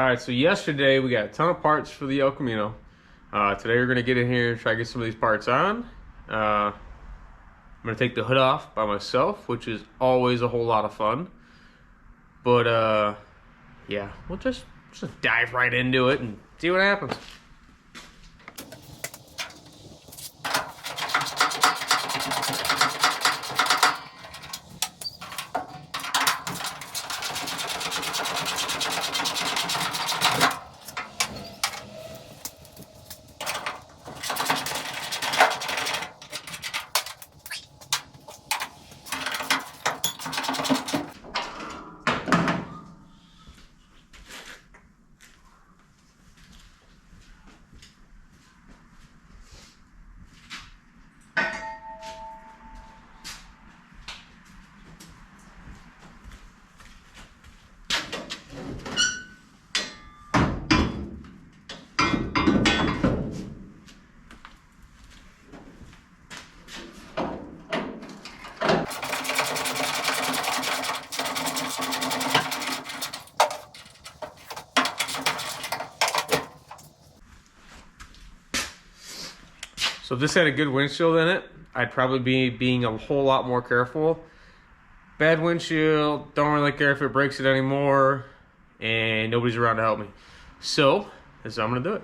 Alright, so yesterday we got a ton of parts for the El Camino. Today we're going to get in here and try to get some of these parts on. I'm going to take the hood off by myself, which is always a whole lot of fun. But yeah, we'll just dive right into it and see what happens. So if this had a good windshield in it, I'd probably be being a whole lot more careful. Bad windshield, don't really care if it breaks it anymore, and nobody's around to help me. So, this is how I'm gonna do it.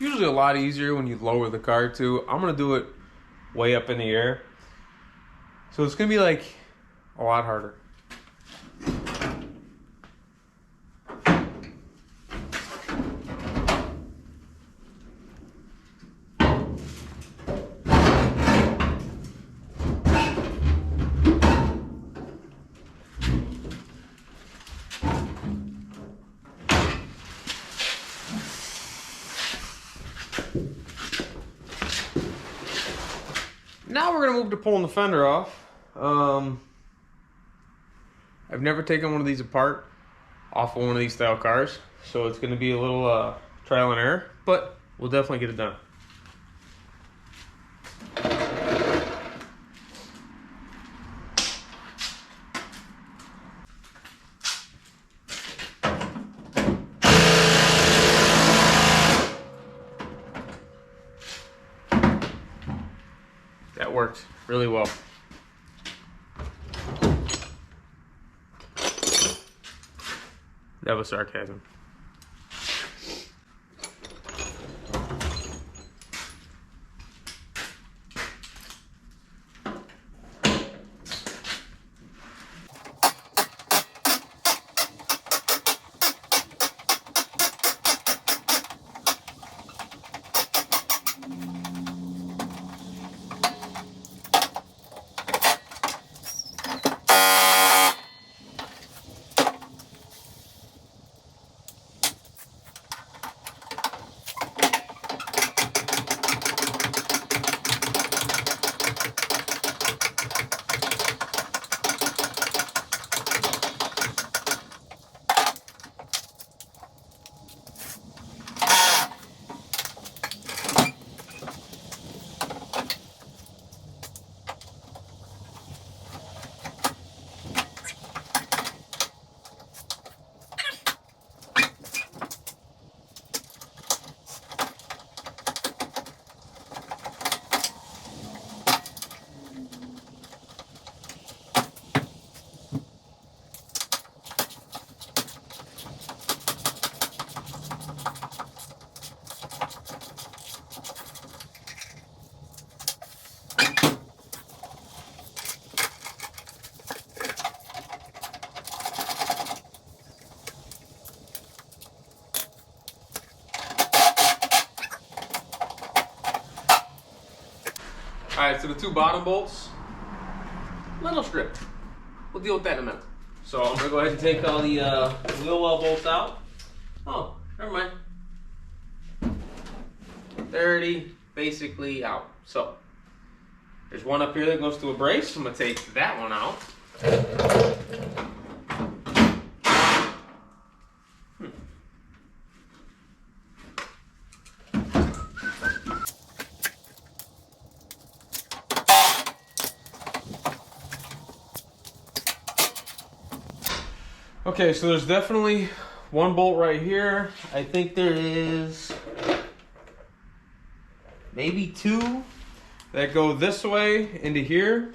Usually a lot easier when you lower the car too. I'm gonna do it way up in the air, so it's gonna be like a lot harder. Now we're gonna move to pulling the fender off. I've never taken one of these apart off of one of these style cars, so it's gonna be a little trial and error, but we'll definitely get it done. That worked really well. That was sarcasm. Alright, so the two bottom bolts, little strip. We'll deal with that in a minute. So I'm gonna go ahead and take all the wheel well bolts out. Oh, never mind. 30 basically out. So there's one up here that goes to a brace. I'm gonna take that one out. Okay, so there's definitely one bolt right here. I think there is maybe two that go this way into here.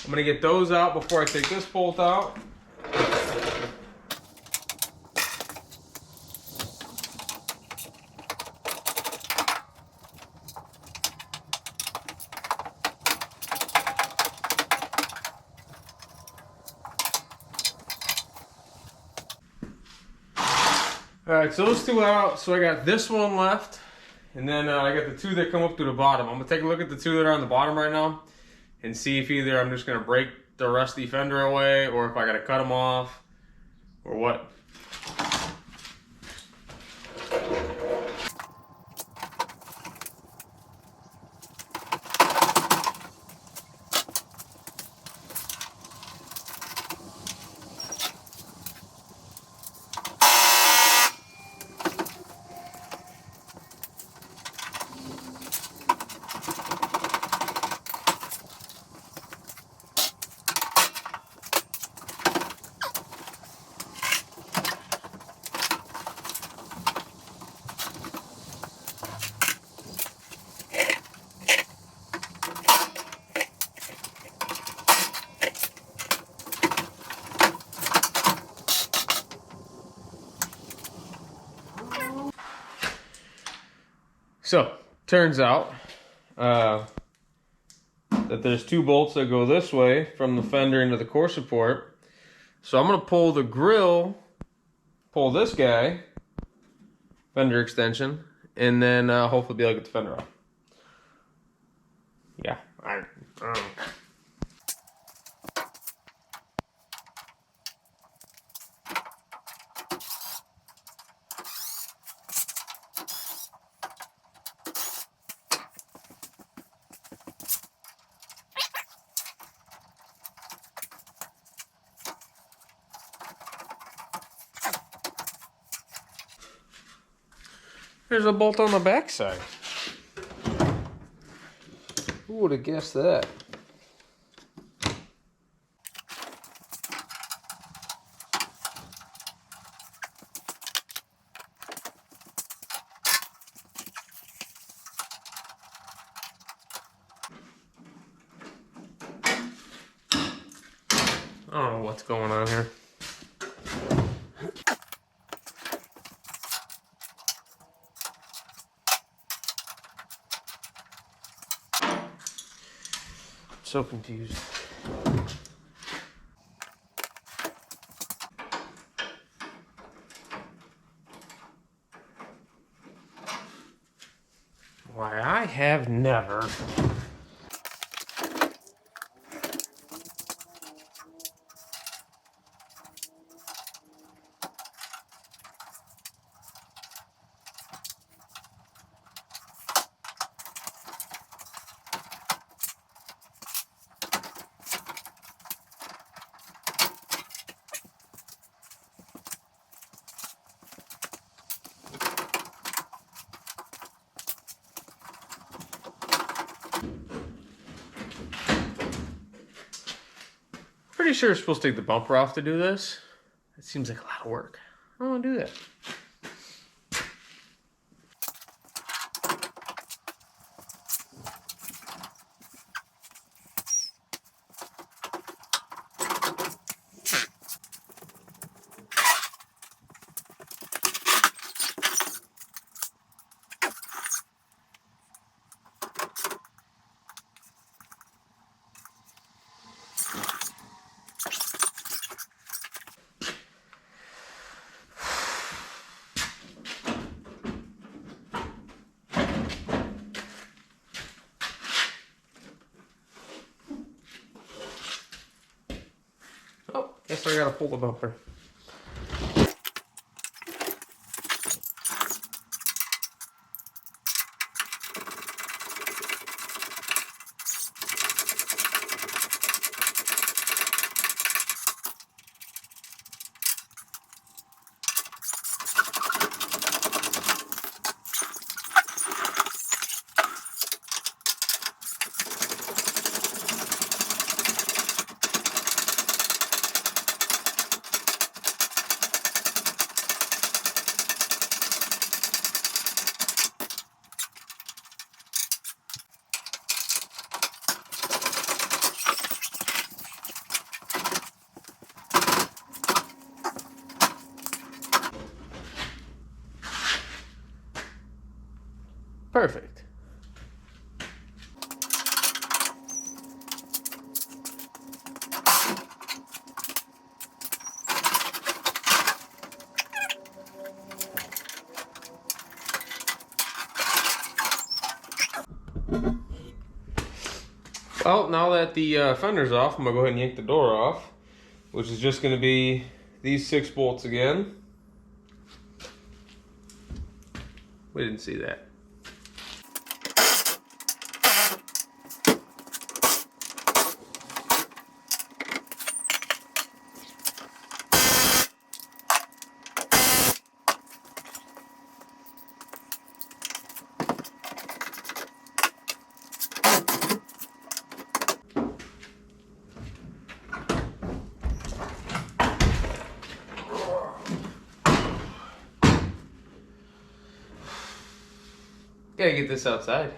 I'm gonna get those out before I take this bolt out. All right, so those two out. So I got this one left, and then I got the two that come up to the bottom. I'm gonna take a look at the two that are on the bottom right now and see if either I'm just gonna break the rusty fender away or if I gotta cut them off or what. So, turns out that there's two bolts that go this way from the fender into the core support. So I'm going to pull the grill, pull this guy, fender extension, and then hopefully be able to get the fender off. Yeah, I don't know. There's a bolt on the backside. Who would have guessed that? I don't know what's going on here. So confused. Why, I have never. Pretty sure you're supposed to take the bumper off to do this. It seems like a lot of work. I don't want to do that. Oh, guess I gotta pull the bumper. Well, now that the fender's off, I'm gonna go ahead and yank the door off, which is just gonna be these 6 bolts again. We didn't see that. Gotta get this outside.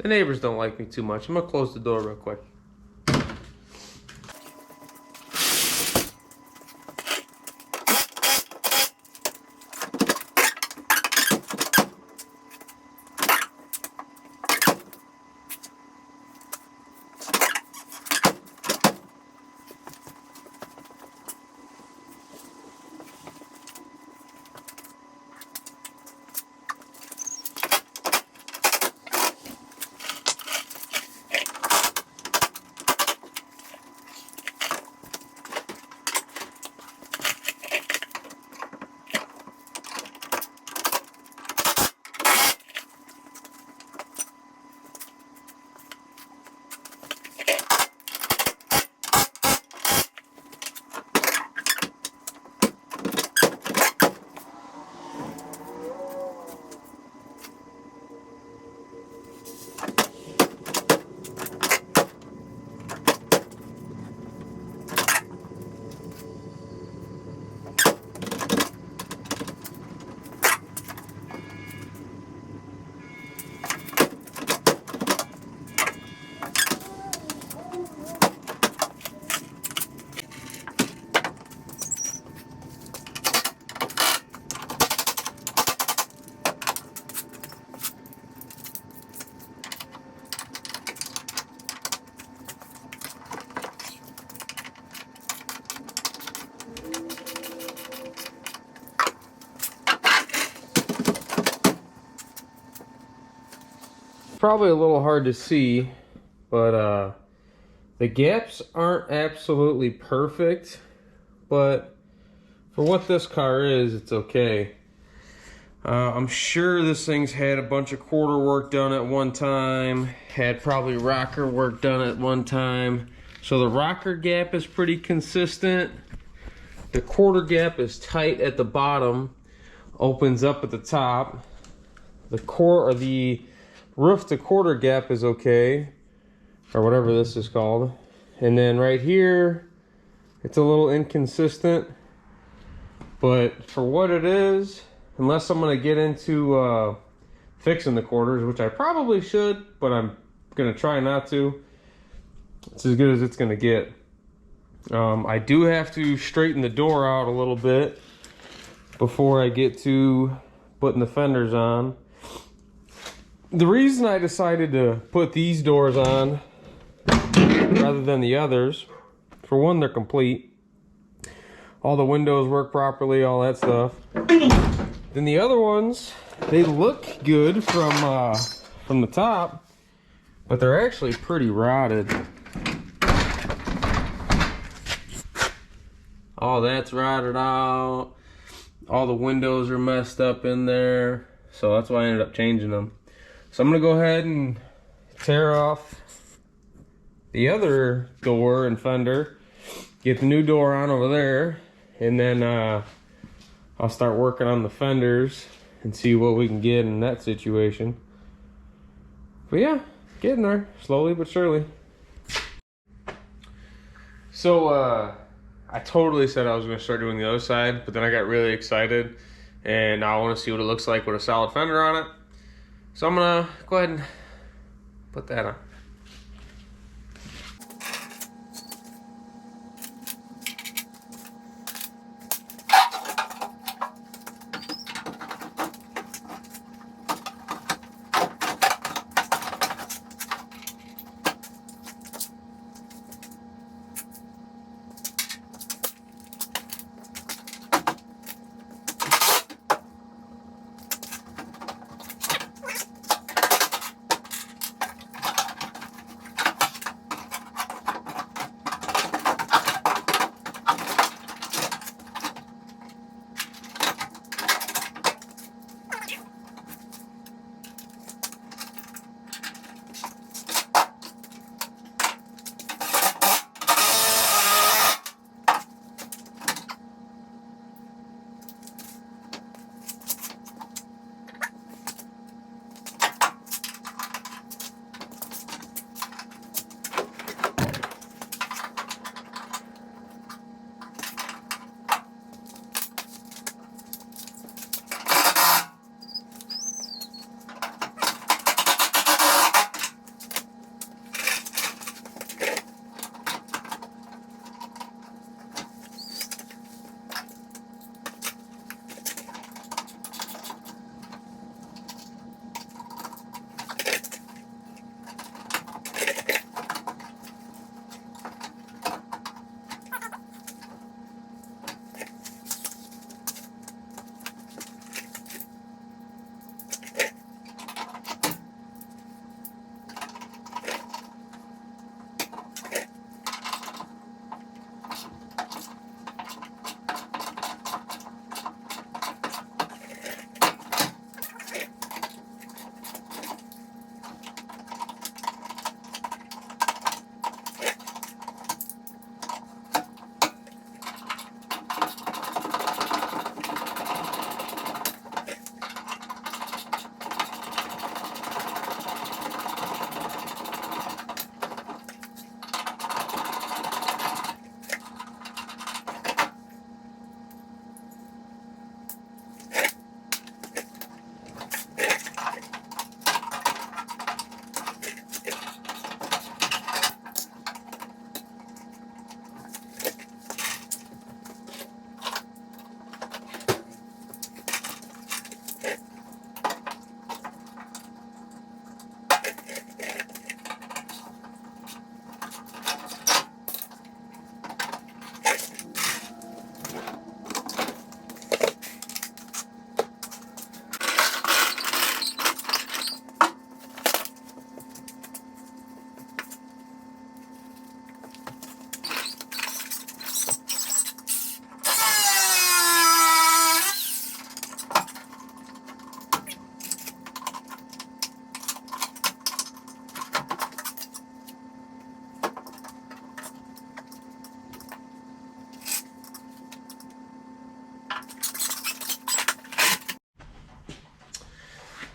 The neighbors don't like me too much. I'm gonna close the door real quick. Probably a little hard to see, but The gaps aren't absolutely perfect, but for what this car is, it's okay. I'm sure this thing's had a bunch of quarter work done at one time, had probably rocker work done at one time. So the rocker gap is pretty consistent. The quarter gap is tight at the bottom, opens up at the top. The roof to quarter gap is okay, or whatever this is called. And then right here, it's a little inconsistent, but for what it is, unless I'm gonna get into fixing the quarters, which I probably should, but I'm gonna try not to, it's as good as it's gonna get. I do have to straighten the door out a little bit before I get to putting the fenders on. The reason I decided to put these doors on rather than the others, for one, they're complete. All the windows work properly, all that stuff. Then the other ones, they look good from the top, but they're actually pretty rotted. All that's rotted out. All the windows are messed up in there. So that's why I ended up changing them. So I'm gonna go ahead and tear off the other door and fender, get the new door on over there, and then I'll start working on the fenders and see what we can get in that situation. But yeah, getting there, slowly but surely. So I totally said I was gonna start doing the other side, but then I got really excited and now I wanna see what it looks like with a solid fender on it. So I'm gonna go ahead and put that on.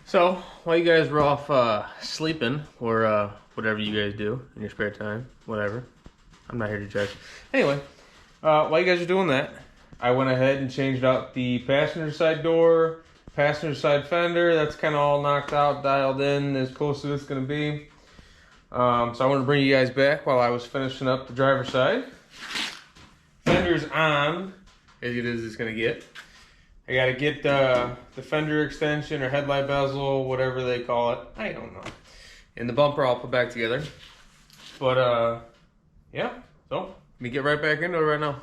So, while you guys were off sleeping, or whatever you guys do in your spare time, whatever. I'm not here to judge. Anyway, while you guys are doing that, I went ahead and changed out the passenger side door, passenger side fender. That's kind of all knocked out, dialed in, as close as it's going to be. So I want to bring you guys back while I was finishing up the driver's side. Fender's on, as good as it's going to get. I got to get the fender extension or headlight bezel, whatever they call it. I don't know. And the bumper I'll put back together. But, yeah. So, let me get right back into it right now.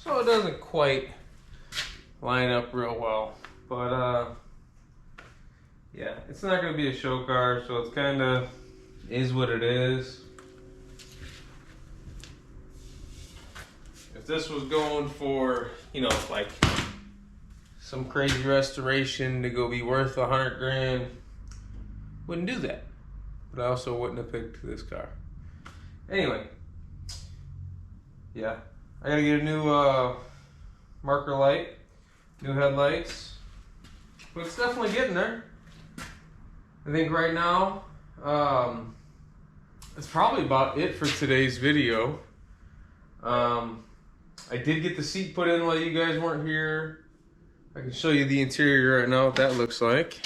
So it doesn't quite line up real well, but yeah, it's not going to be a show car, so it's kind of is what it is. If this was going for, you know, like some crazy restoration to go be worth $100 grand, wouldn't do that. But I also wouldn't have picked this car. Anyway, yeah. I gotta get a new marker light, new headlights, but it's definitely getting there. I think right now, that's probably about it for today's video. I did get the seat put in while you guys weren't here. I can show you the interior right now, what that looks like.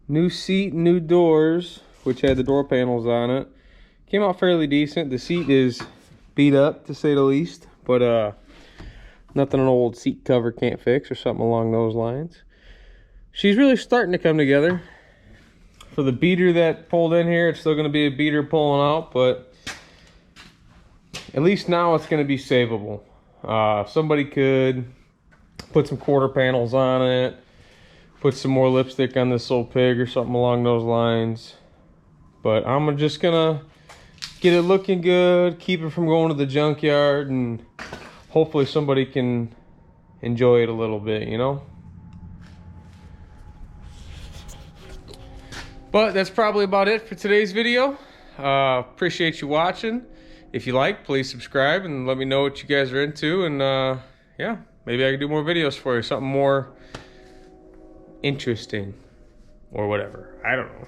New seat, new doors, which had the door panels on it. Came out fairly decent. The seat is beat up, to say the least, but nothing an old seat cover can't fix or something along those lines. she's really starting to come together. For the beater that pulled in here, it's still going to be a beater pulling out, but at least now it's going to be savable. Somebody could put some quarter panels on it, put some more lipstick on this old pig or something along those lines. But I'm just gonna get it looking good, keep it from going to the junkyard, and hopefully somebody can enjoy it a little bit, you know? But that's probably about it for today's video. Appreciate you watching. If you like, please subscribe and let me know what you guys are into. And yeah, maybe I can do more videos for you. Something more interesting or whatever. I don't know.